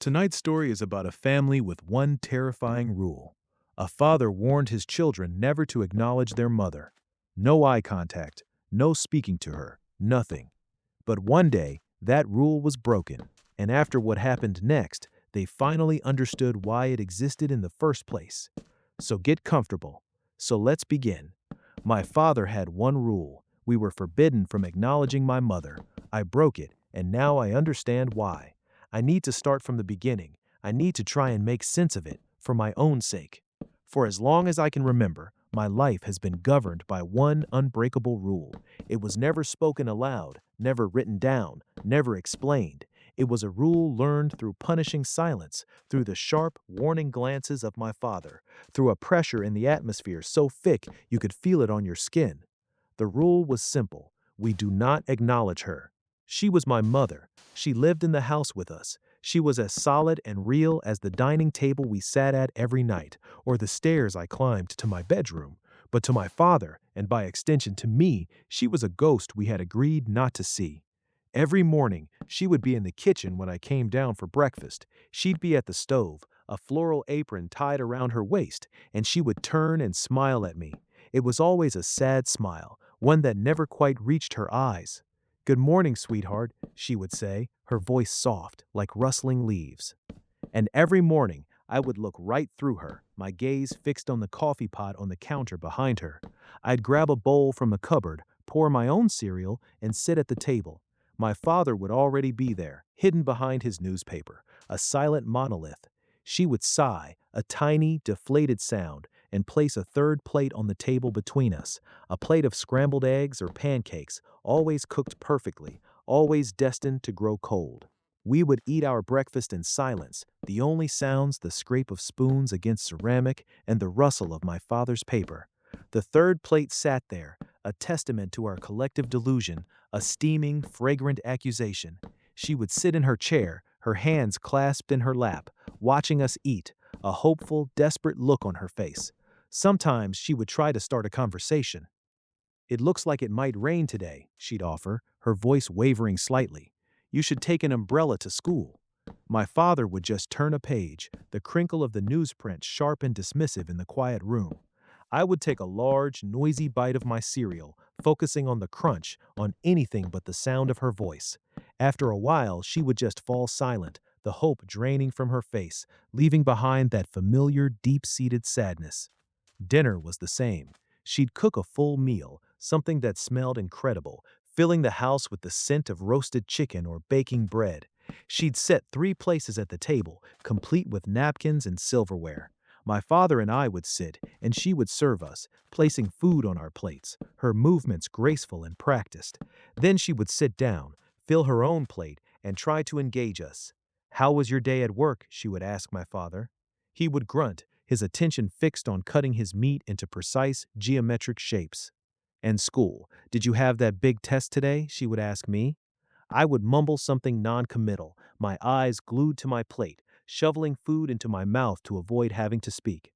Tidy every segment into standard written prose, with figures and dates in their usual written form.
Tonight's story is about a family with one terrifying rule. A father warned his children never to acknowledge their mother. No eye contact, no speaking to her, nothing. But one day, that rule was broken, and after what happened next, they finally understood why it existed in the first place. So get comfortable. So let's begin. My father had one rule. We were forbidden from acknowledging my mother. I broke it, and now I understand why. I need to start from the beginning. I need to try and make sense of it, for my own sake. For as long as I can remember, my life has been governed by one unbreakable rule. It was never spoken aloud, never written down, never explained. It was a rule learned through punishing silence, through the sharp, warning glances of my father, through a pressure in the atmosphere so thick you could feel it on your skin. The rule was simple. We do not acknowledge her. She was my mother. She lived in the house with us. She was as solid and real as the dining table we sat at every night, or the stairs I climbed to my bedroom. But to my father, and by extension to me, she was a ghost we had agreed not to see. Every morning, she would be in the kitchen when I came down for breakfast. She'd be at the stove, a floral apron tied around her waist, and she would turn and smile at me. It was always a sad smile, one that never quite reached her eyes. "Good morning, sweetheart," she would say, her voice soft, like rustling leaves. And every morning, I would look right through her, my gaze fixed on the coffee pot on the counter behind her. I'd grab a bowl from the cupboard, pour my own cereal, and sit at the table. My father would already be there, hidden behind his newspaper, a silent monolith. She would sigh, a tiny, deflated sound, and place a third plate on the table between us, a plate of scrambled eggs or pancakes, always cooked perfectly, always destined to grow cold. We would eat our breakfast in silence, the only sounds the scrape of spoons against ceramic and the rustle of my father's paper. The third plate sat there, a testament to our collective delusion, a steaming, fragrant accusation. She would sit in her chair, her hands clasped in her lap, watching us eat, a hopeful, desperate look on her face. Sometimes she would try to start a conversation. "It looks like it might rain today," she'd offer, her voice wavering slightly. "You should take an umbrella to school." My father would just turn a page, the crinkle of the newsprint sharp and dismissive in the quiet room. I would take a large, noisy bite of my cereal, focusing on the crunch, on anything but the sound of her voice. After a while, she would just fall silent, the hope draining from her face, leaving behind that familiar, deep-seated sadness. Dinner was the same. She'd cook a full meal, something that smelled incredible, filling the house with the scent of roasted chicken or baking bread. She'd set 3 places at the table, complete with napkins and silverware. My father and I would sit, and she would serve us, placing food on our plates, her movements graceful and practiced. Then she would sit down, fill her own plate, and try to engage us. "How was your day at work?" she would ask my father. He would grunt, his attention fixed on cutting his meat into precise, geometric shapes. "And school, did you have that big test today?" she would ask me. I would mumble something non-committal, my eyes glued to my plate, shoveling food into my mouth to avoid having to speak.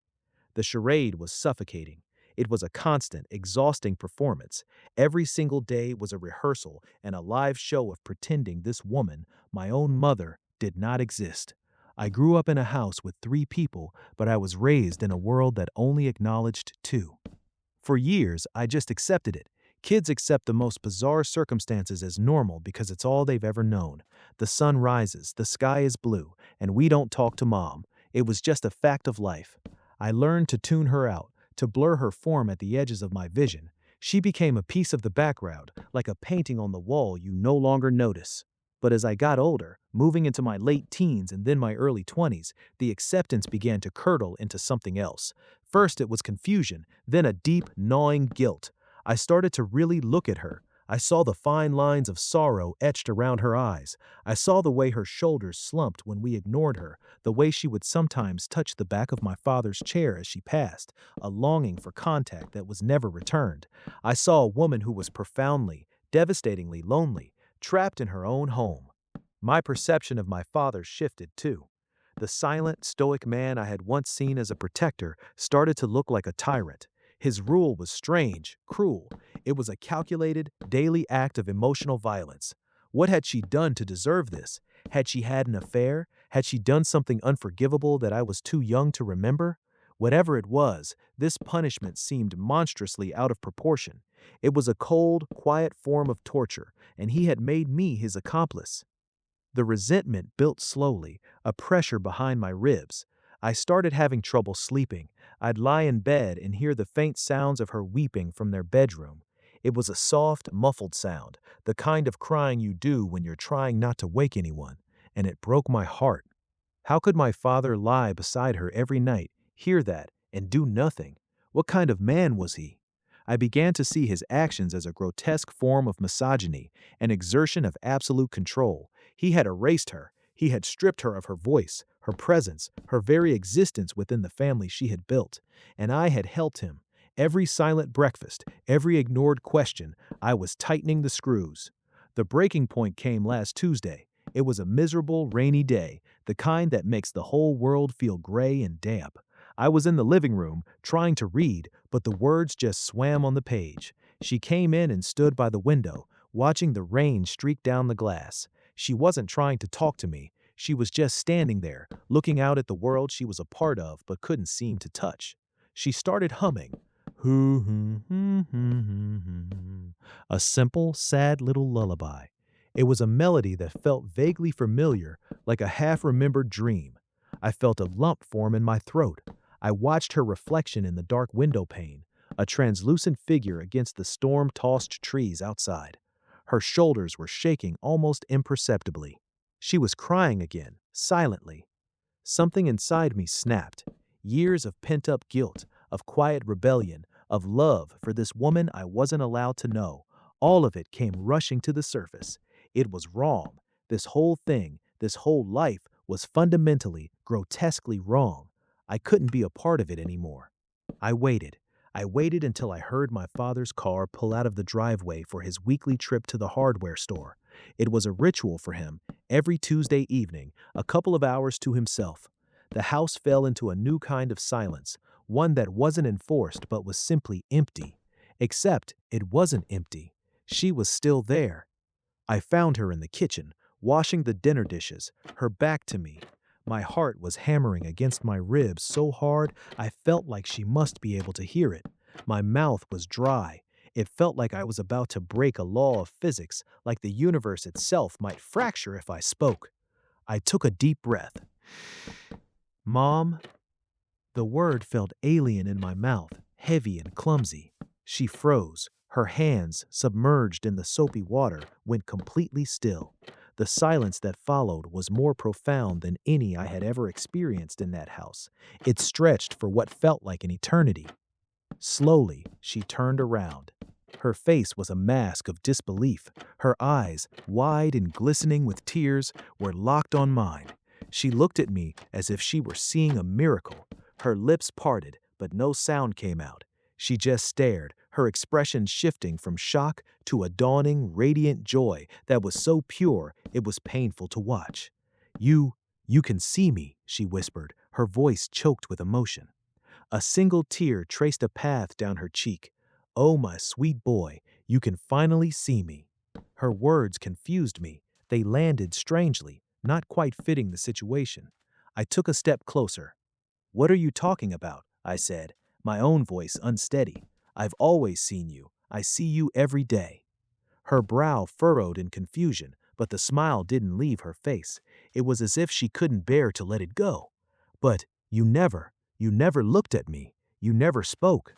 The charade was suffocating. It was a constant, exhausting performance. Every single day was a rehearsal and a live show of pretending this woman, my own mother, did not exist. I grew up in a house with 3 people, but I was raised in a world that only acknowledged 2. For years, I just accepted it. Kids accept the most bizarre circumstances as normal because it's all they've ever known. The sun rises, the sky is blue, and we don't talk to mom. It was just a fact of life. I learned to tune her out, to blur her form at the edges of my vision. She became a piece of the background, like a painting on the wall you no longer notice. But as I got older, moving into my late teens and then my early 20s, the acceptance began to curdle into something else. First it was confusion, then a deep, gnawing guilt. I started to really look at her. I saw the fine lines of sorrow etched around her eyes. I saw the way her shoulders slumped when we ignored her, the way she would sometimes touch the back of my father's chair as she passed, a longing for contact that was never returned. I saw a woman who was profoundly, devastatingly lonely, trapped in her own home. My perception of my father shifted too. The silent, stoic man I had once seen as a protector started to look like a tyrant. His rule was strange, cruel. It was a calculated, daily act of emotional violence. What had she done to deserve this? Had she had an affair? Had she done something unforgivable that I was too young to remember? Whatever it was, this punishment seemed monstrously out of proportion. It was a cold, quiet form of torture, and he had made me his accomplice. The resentment built slowly, a pressure behind my ribs. I started having trouble sleeping. I'd lie in bed and hear the faint sounds of her weeping from their bedroom. It was a soft, muffled sound, the kind of crying you do when you're trying not to wake anyone, and it broke my heart. How could my father lie beside her every night, hear that, and do nothing? What kind of man was he? I began to see his actions as a grotesque form of misogyny, an exertion of absolute control. He had erased her. He had stripped her of her voice, her presence, her very existence within the family she had built. And I had helped him. Every silent breakfast, every ignored question, I was tightening the screws. The breaking point came last Tuesday. It was a miserable, rainy day, the kind that makes the whole world feel gray and damp. I was in the living room, trying to read, but the words just swam on the page. She came in and stood by the window, watching the rain streak down the glass. She wasn't trying to talk to me. She was just standing there, looking out at the world she was a part of but couldn't seem to touch. She started humming. A simple, sad little lullaby. It was a melody that felt vaguely familiar, like a half-remembered dream. I felt a lump form in my throat. I watched her reflection in the dark window pane, a translucent figure against the storm-tossed trees outside. Her shoulders were shaking almost imperceptibly. She was crying again, silently. Something inside me snapped. Years of pent-up guilt, of quiet rebellion, of love for this woman I wasn't allowed to know. All of it came rushing to the surface. It was wrong. This whole thing, this whole life was fundamentally, grotesquely wrong. I couldn't be a part of it anymore. I waited. I waited until I heard my father's car pull out of the driveway for his weekly trip to the hardware store. It was a ritual for him. Every Tuesday evening, a couple of hours to himself. The house fell into a new kind of silence, one that wasn't enforced but was simply empty. Except it wasn't empty. She was still there. I found her in the kitchen, washing the dinner dishes, her back to me. My heart was hammering against my ribs so hard I felt like she must be able to hear it. My mouth was dry. It felt like I was about to break a law of physics, like the universe itself might fracture if I spoke. I took a deep breath. Mom? The word felt alien in my mouth, heavy and clumsy. She froze. Her hands, submerged in the soapy water, went completely still. The silence that followed was more profound than any I had ever experienced in that house. It stretched for what felt like an eternity. Slowly, she turned around. Her face was a mask of disbelief. Her eyes, wide and glistening with tears, were locked on mine. She looked at me as if she were seeing a miracle. Her lips parted, but no sound came out. She just stared, her expression shifting from shock to a dawning, radiant joy that was so pure it was painful to watch. You can see me," she whispered, her voice choked with emotion. A single tear traced a path down her cheek. "Oh, my sweet boy, you can finally see me." Her words confused me. They landed strangely, not quite fitting the situation. I took a step closer. "What are you talking about?" I said, my own voice unsteady. "I've always seen you. I see you every day." Her brow furrowed in confusion, but the smile didn't leave her face. It was as if she couldn't bear to let it go. "But you never looked at me. You never spoke."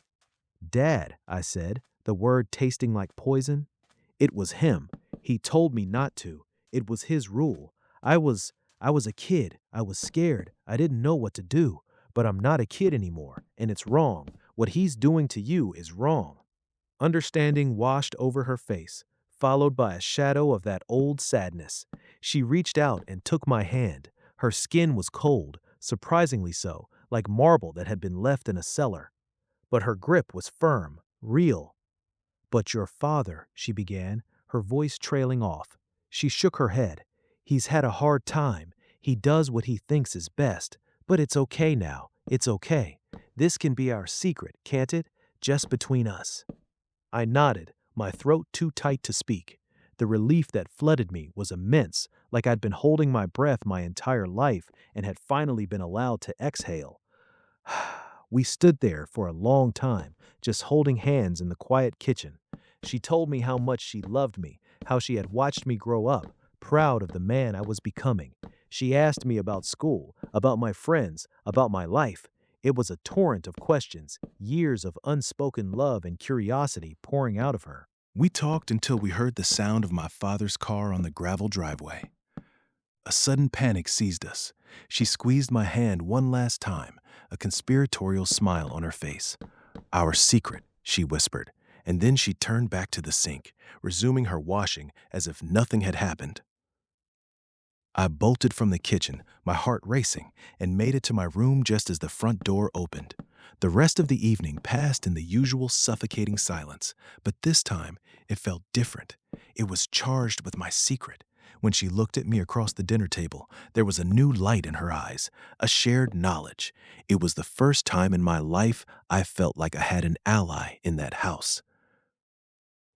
"Dad," I said, the word tasting like poison. "It was him. He told me not to. It was his rule. I was a kid. I was scared. I didn't know what to do. But I'm not a kid anymore, and it's wrong. What he's doing to you is wrong." Understanding washed over her face, followed by a shadow of that old sadness. She reached out and took my hand. Her skin was cold, surprisingly so, like marble that had been left in a cellar. But her grip was firm, real. "But your father," she began, her voice trailing off. She shook her head. "He's had a hard time. He does what he thinks is best. But it's okay now. It's okay. This can be our secret, can't it? Just between us." I nodded, my throat too tight to speak. The relief that flooded me was immense, like I'd been holding my breath my entire life and had finally been allowed to exhale. We stood there for a long time, just holding hands in the quiet kitchen. She told me how much she loved me, how she had watched me grow up, proud of the man I was becoming. She asked me about school, about my friends, about my life. It was a torrent of questions, years of unspoken love and curiosity pouring out of her. We talked until we heard the sound of my father's car on the gravel driveway. A sudden panic seized us. She squeezed my hand one last time, a conspiratorial smile on her face. "Our secret," she whispered, and then she turned back to the sink, resuming her washing as if nothing had happened. I bolted from the kitchen, my heart racing, and made it to my room just as the front door opened. The rest of the evening passed in the usual suffocating silence, but this time it felt different. It was charged with my secret. When she looked at me across the dinner table, there was a new light in her eyes, a shared knowledge. It was the first time in my life I felt like I had an ally in that house.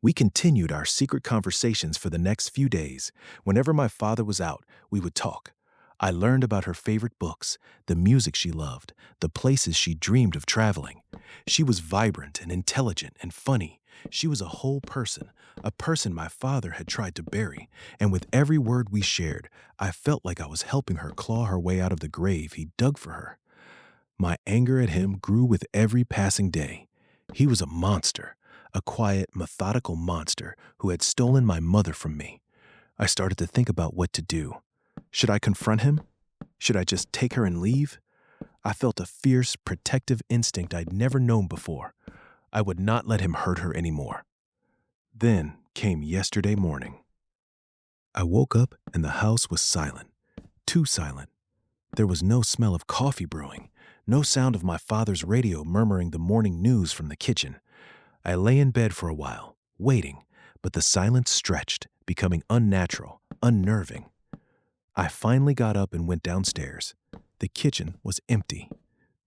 We continued our secret conversations for the next few days. Whenever my father was out, we would talk. I learned about her favorite books, the music she loved, the places she dreamed of traveling. She was vibrant and intelligent and funny. She was a whole person, a person my father had tried to bury, and with every word we shared, I felt like I was helping her claw her way out of the grave he dug for her. My anger at him grew with every passing day. He was a monster, a quiet, methodical monster who had stolen my mother from me. I started to think about what to do. Should I confront him? Should I just take her and leave? I felt a fierce, protective instinct I'd never known before. I would not let him hurt her anymore. Then came yesterday morning. I woke up and the house was silent, too silent. There was no smell of coffee brewing, no sound of my father's radio murmuring the morning news from the kitchen. I lay in bed for a while, waiting, but the silence stretched, becoming unnatural, unnerving. I finally got up and went downstairs. The kitchen was empty.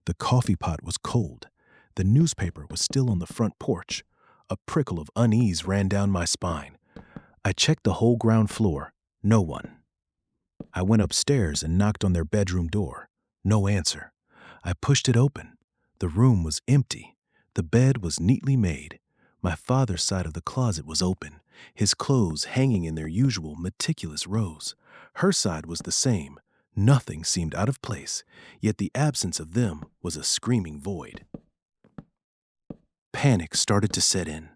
The coffee pot was cold. The newspaper was still on the front porch. A prickle of unease ran down my spine. I checked the whole ground floor. No one. I went upstairs and knocked on their bedroom door. No answer. I pushed it open. The room was empty. The bed was neatly made. My father's side of the closet was open, his clothes hanging in their usual meticulous rows. Her side was the same. Nothing seemed out of place, yet the absence of them was a screaming void. Panic started to set in.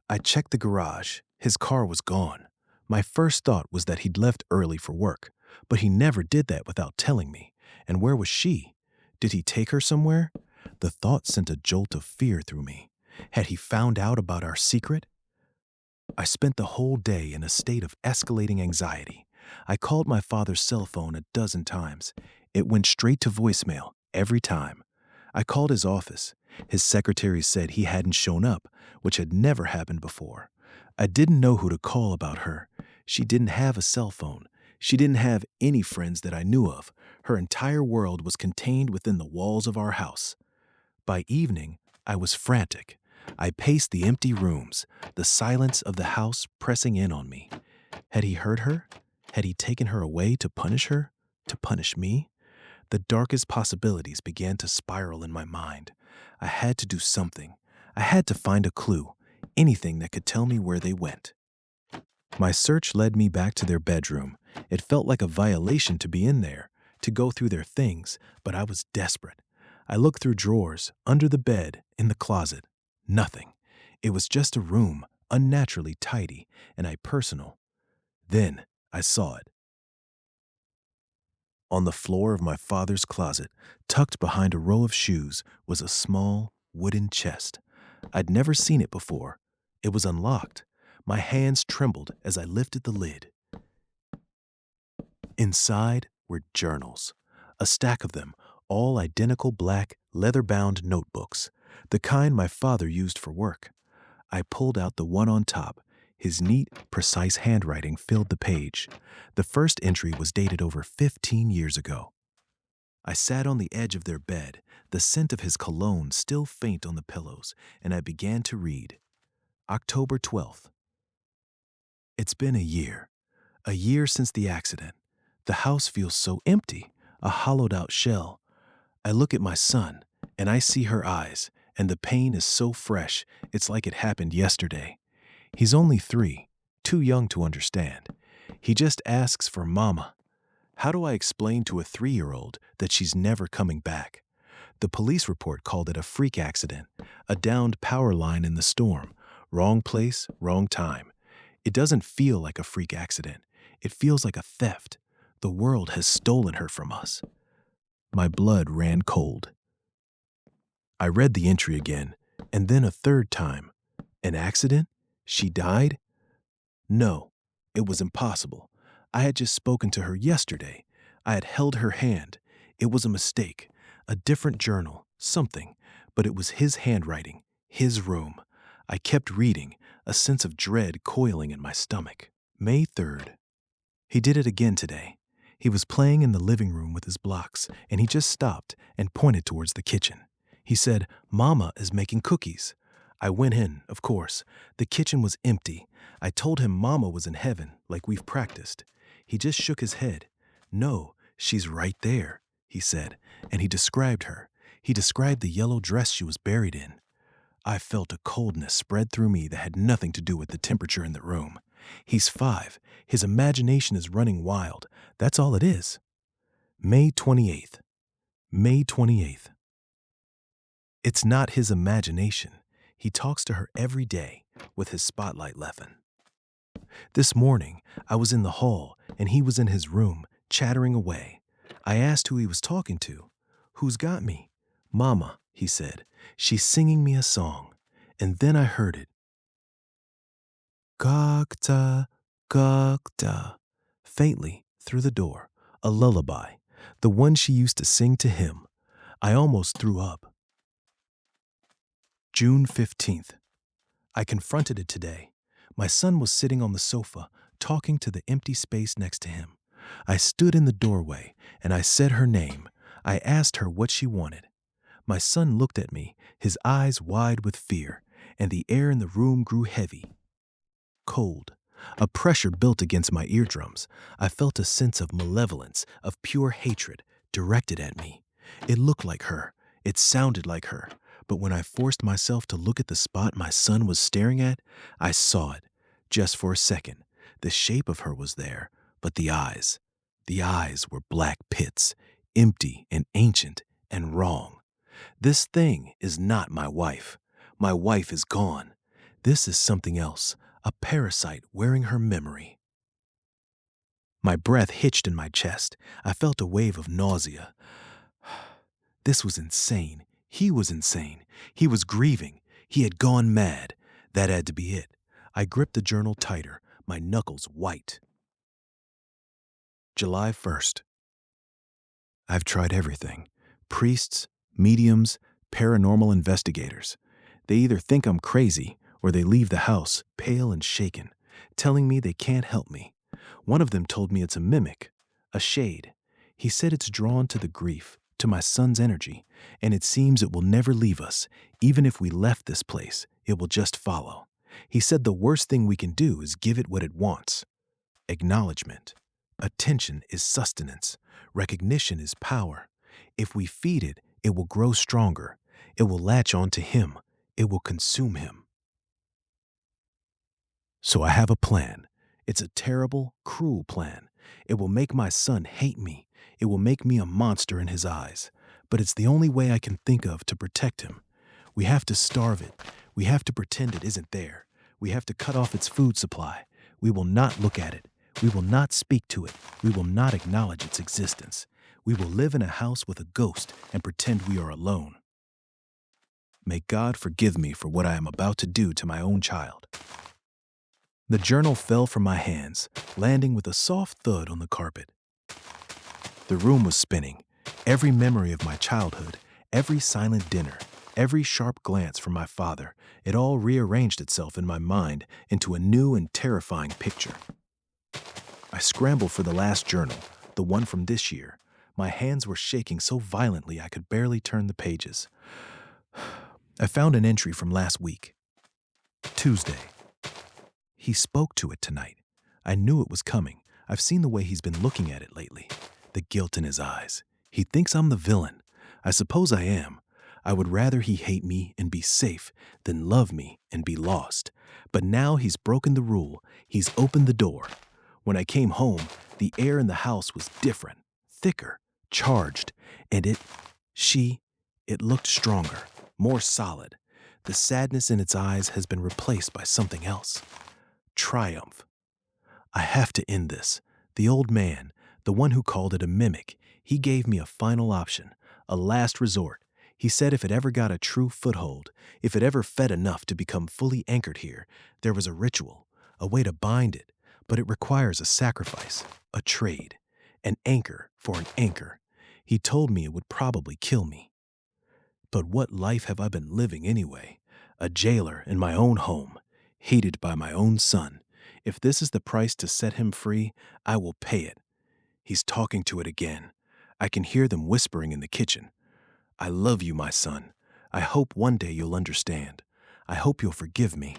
I checked the garage. His car was gone. My first thought was that he'd left early for work, but he never did that without telling me. And where was she? Did he take her somewhere? The thought sent a jolt of fear through me. Had he found out about our secret? I spent the whole day in a state of escalating anxiety. I called my father's cell phone a dozen times. It went straight to voicemail every time. I called his office. His secretary said he hadn't shown up, which had never happened before. I didn't know who to call about her. She didn't have a cell phone. She didn't have any friends that I knew of. Her entire world was contained within the walls of our house. By evening, I was frantic. I paced the empty rooms, the silence of the house pressing in on me. Had he hurt her? Had he taken her away to punish her? To punish me? The darkest possibilities began to spiral in my mind. I had to do something. I had to find a clue, anything that could tell me where they went. My search led me back to their bedroom. It felt like a violation to be in there, to go through their things, but I was desperate. I looked through drawers, under the bed, in the closet. Nothing. It was just a room, unnaturally tidy and impersonal. Then I saw it. On the floor of my father's closet, tucked behind a row of shoes, was a small, wooden chest. I'd never seen it before. It was unlocked. My hands trembled as I lifted the lid. Inside were journals, a stack of them, all identical black, leather-bound notebooks, the kind my father used for work. I pulled out the one on top. His neat, precise handwriting filled the page. The first entry was dated over 15 years ago. I sat on the edge of their bed, the scent of his cologne still faint on the pillows, and I began to read. October 12th. It's been a year since the accident. The house feels so empty, a hollowed out shell. I look at my son, and I see her eyes, and the pain is so fresh, it's like it happened yesterday. He's only 3, too young to understand. He just asks for mama. How do I explain to a 3-year-old that she's never coming back? The police report called it a freak accident, a downed power line in the storm. Wrong place, wrong time. It doesn't feel like a freak accident. It feels like a theft. The world has stolen her from us. My blood ran cold. I read the entry again, and then a third time. An accident? She died? No, it was impossible. I had just spoken to her yesterday. I had held her hand. It was a mistake, a different journal, something, but it was his handwriting, his room. I kept reading, a sense of dread coiling in my stomach. May 3rd. He did it again today. He was playing in the living room with his blocks, and he just stopped and pointed towards the kitchen. He said, "Mama is making cookies." I went in, of course. The kitchen was empty. I told him Mama was in heaven, like we've practiced. He just shook his head. "No, she's right there," he said, and he described her. He described the yellow dress she was buried in. I felt a coldness spread through me that had nothing to do with the temperature in the room. He's 5. His imagination is running wild. That's all it is. May 28th. May 28th. It's not his imagination. He talks to her every day with his spotlight leaven. This morning, I was in the hall and he was in his room, chattering away. I asked who he was talking to. "Who's got me?" "Mama," he said. "She's singing me a song." And then I heard it. Gokta, gokta, faintly through the door, a lullaby, the one she used to sing to him. I almost threw up. June 15th. I confronted it today. My son was sitting on the sofa, talking to the empty space next to him. I stood in the doorway, and I said her name. I asked her what she wanted. My son looked at me, his eyes wide with fear, and the air in the room grew heavy, cold. A pressure built against my eardrums. I felt a sense of malevolence, of pure hatred, directed at me. It looked like her. It sounded like her. But when I forced myself to look at the spot my son was staring at, I saw it. Just for a second. The shape of her was there, but the eyes were black pits, empty and ancient and wrong. This thing is not my wife. My wife is gone. This is something else, a parasite wearing her memory. My breath hitched in my chest. I felt a wave of nausea. This was insane. He was insane. He was grieving. He had gone mad. That had to be it. I gripped the journal tighter, my knuckles white. July 1st. I've tried everything. Priests, mediums, paranormal investigators. They either think I'm crazy or they leave the house, pale and shaken, telling me they can't help me. One of them told me it's a mimic, a shade. He said it's drawn to the grief, to my son's energy, and it seems it will never leave us. Even if we left this place, it will just follow. He said the worst thing we can do is give it what it wants. Acknowledgement. Attention is sustenance. Recognition is power. If we feed it, it will grow stronger. It will latch on to him. It will consume him. So I have a plan. It's a terrible, cruel plan. It will make my son hate me. It will make me a monster in his eyes. But it's the only way I can think of to protect him. We have to starve it. We have to pretend it isn't there. We have to cut off its food supply. We will not look at it. We will not speak to it. We will not acknowledge its existence. We will live in a house with a ghost and pretend we are alone. May God forgive me for what I am about to do to my own child. The journal fell from my hands, landing with a soft thud on the carpet. The room was spinning. Every memory of my childhood, every silent dinner, every sharp glance from my father, it all rearranged itself in my mind into a new and terrifying picture. I scrambled for the last journal, the one from this year. My hands were shaking so violently I could barely turn the pages. I found an entry from last week. Tuesday. He spoke to it tonight. I knew it was coming. I've seen the way he's been looking at it lately. The guilt in his eyes. He thinks I'm the villain. I suppose I am. I would rather he hate me and be safe than love me and be lost. But now he's broken the rule. He's opened the door. When I came home, the air in the house was different, thicker, charged, and it looked stronger, more solid. The sadness in its eyes has been replaced by something else. Triumph. I have to end this. The old man, the one who called it a mimic, he gave me a final option, a last resort. He said if it ever got a true foothold, if it ever fed enough to become fully anchored here, there was a ritual, a way to bind it, but it requires a sacrifice, a trade, an anchor for an anchor. He told me it would probably kill me. But what life have I been living anyway? A jailer in my own home, hated by my own son. If this is the price to set him free, I will pay it. He's talking to it again. I can hear them whispering in the kitchen. I love you, my son. I hope one day you'll understand. I hope you'll forgive me.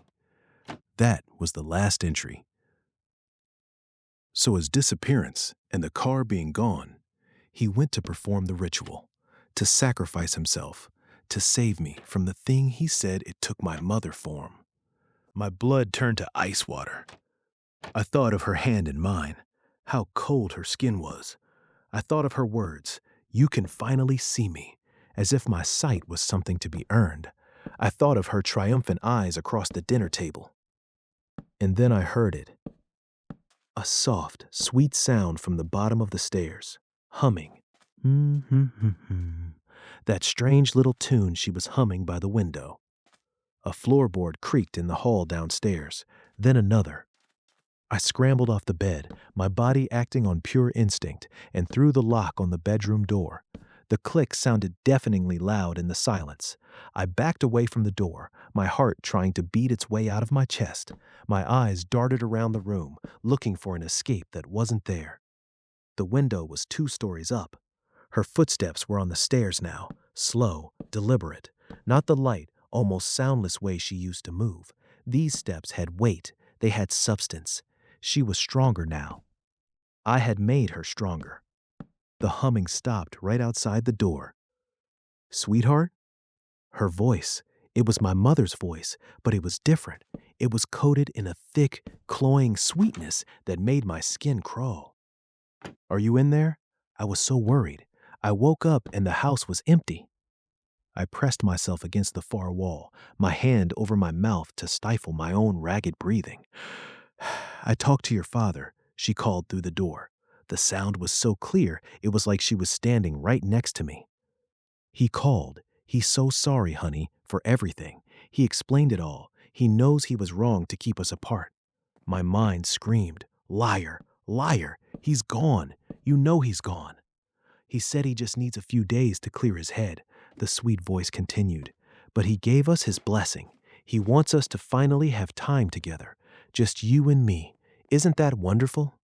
That was the last entry. So his disappearance and the car being gone, he went to perform the ritual, to sacrifice himself, to save me from the thing he said it took my mother form. My blood turned to ice water. I thought of her hand in mine, how cold her skin was. I thought of her words, "You can finally see me," as if my sight was something to be earned. I thought of her triumphant eyes across the dinner table. And then I heard it. A soft, sweet sound from the bottom of the stairs, humming. That strange little tune she was humming by the window. A floorboard creaked in the hall downstairs, then another. I scrambled off the bed, my body acting on pure instinct, and threw the lock on the bedroom door. The click sounded deafeningly loud in the silence. I backed away from the door, my heart trying to beat its way out of my chest. My eyes darted around the room, looking for an escape that wasn't there. The window was 2 stories up. Her footsteps were on the stairs now, slow, deliberate. Not the light, almost soundless way she used to move. These steps had weight, they had substance. She was stronger now. I had made her stronger. The humming stopped right outside the door. "Sweetheart?" Her voice. It was my mother's voice, but it was different. It was coated in a thick, cloying sweetness that made my skin crawl. "Are you in there?" I was so worried. I woke up and the house was empty. I pressed myself against the far wall, my hand over my mouth to stifle my own ragged breathing. "I talked to your father," she called through the door. The sound was so clear, it was like she was standing right next to me. "He called. He's so sorry, honey, for everything. He explained it all. He knows he was wrong to keep us apart." My mind screamed, "Liar, liar, he's gone. You know he's gone." "He said he just needs a few days to clear his head," the sweet voice continued. "But he gave us his blessing. He wants us to finally have time together. Just you and me. Isn't that wonderful?"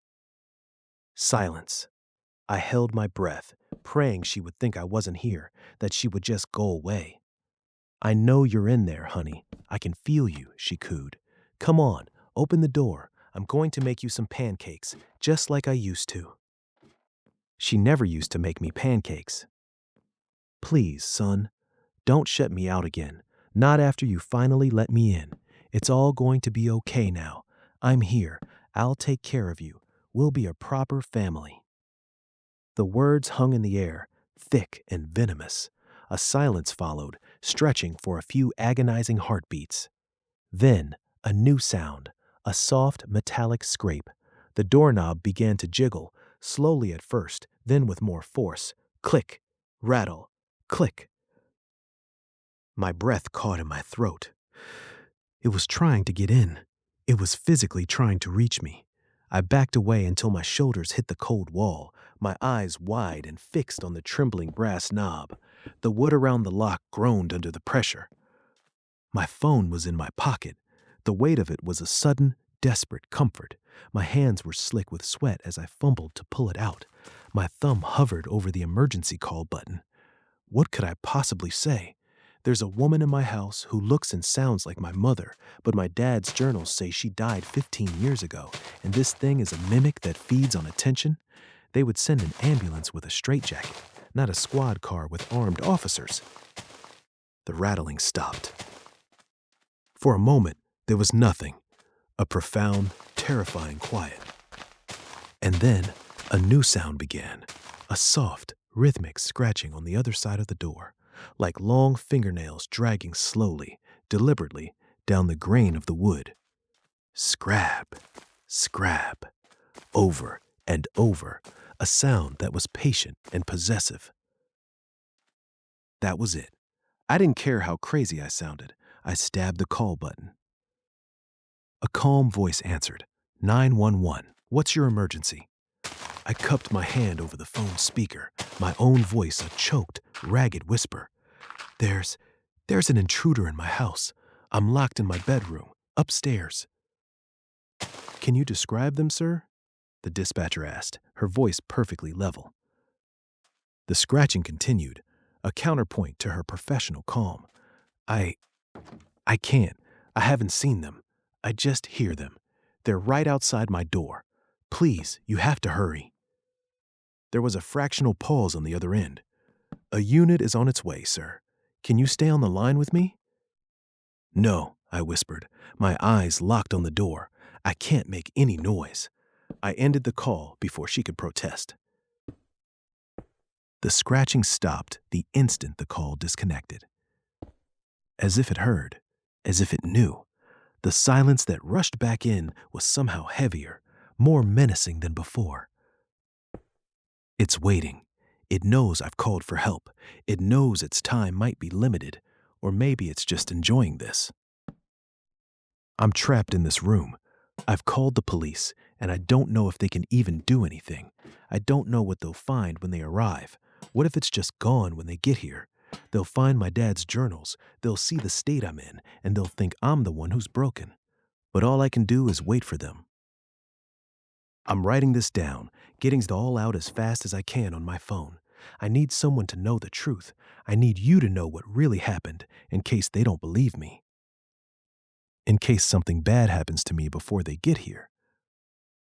Silence. I held my breath, praying she would think I wasn't here, that she would just go away. "I know you're in there, honey. I can feel you," she cooed. "Come on, open the door. I'm going to make you some pancakes, just like I used to." She never used to make me pancakes. "Please, son, don't shut me out again. Not after you finally let me in. It's all going to be okay now. I'm here. I'll take care of you. We'll be a proper family." The words hung in the air, thick and venomous. A silence followed, stretching for a few agonizing heartbeats. Then, a new sound, a soft, metallic scrape. The doorknob began to jiggle, slowly at first, then with more force. Click, rattle, click. My breath caught in my throat. It was trying to get in. It was physically trying to reach me. I backed away until my shoulders hit the cold wall, my eyes wide and fixed on the trembling brass knob. The wood around the lock groaned under the pressure. My phone was in my pocket. The weight of it was a sudden, desperate comfort. My hands were slick with sweat as I fumbled to pull it out. My thumb hovered over the emergency call button. What could I possibly say? There's a woman in my house who looks and sounds like my mother, but my dad's journals say she died 15 years ago, and this thing is a mimic that feeds on attention. They would send an ambulance with a straitjacket, not a squad car with armed officers. The rattling stopped. For a moment, there was nothing, a profound, terrifying quiet. And then a new sound began, a soft, rhythmic scratching on the other side of the door, like long fingernails dragging slowly, deliberately, down the grain of the wood. Scrab, scrab, over and over, a sound that was patient and possessive. That was it. I didn't care how crazy I sounded. I stabbed the call button. A calm voice answered, 911, what's your emergency? I cupped my hand over the phone speaker, my own voice a choked, ragged whisper. There's an intruder in my house. I'm locked in my bedroom, upstairs. Can you describe them, sir? The dispatcher asked, her voice perfectly level. The scratching continued, a counterpoint to her professional calm. I can't. I haven't seen them. I just hear them. They're right outside my door. Please, you have to hurry. There was a fractional pause on the other end. A unit is on its way, sir. Can you stay on the line with me? No, I whispered, my eyes locked on the door. I can't make any noise. I ended the call before she could protest. The scratching stopped the instant the call disconnected. As if it heard, as if it knew. The silence that rushed back in was somehow heavier, more menacing than before. It's waiting. It knows I've called for help. It knows its time might be limited, or maybe it's just enjoying this. I'm trapped in this room. I've called the police, and I don't know if they can even do anything. I don't know what they'll find when they arrive. What if it's just gone when they get here? They'll find my dad's journals, they'll see the state I'm in, and they'll think I'm the one who's broken. But all I can do is wait for them. I'm writing this down, getting it all out as fast as I can on my phone. I need someone to know the truth. I need you to know what really happened, in case they don't believe me. In case something bad happens to me before they get here.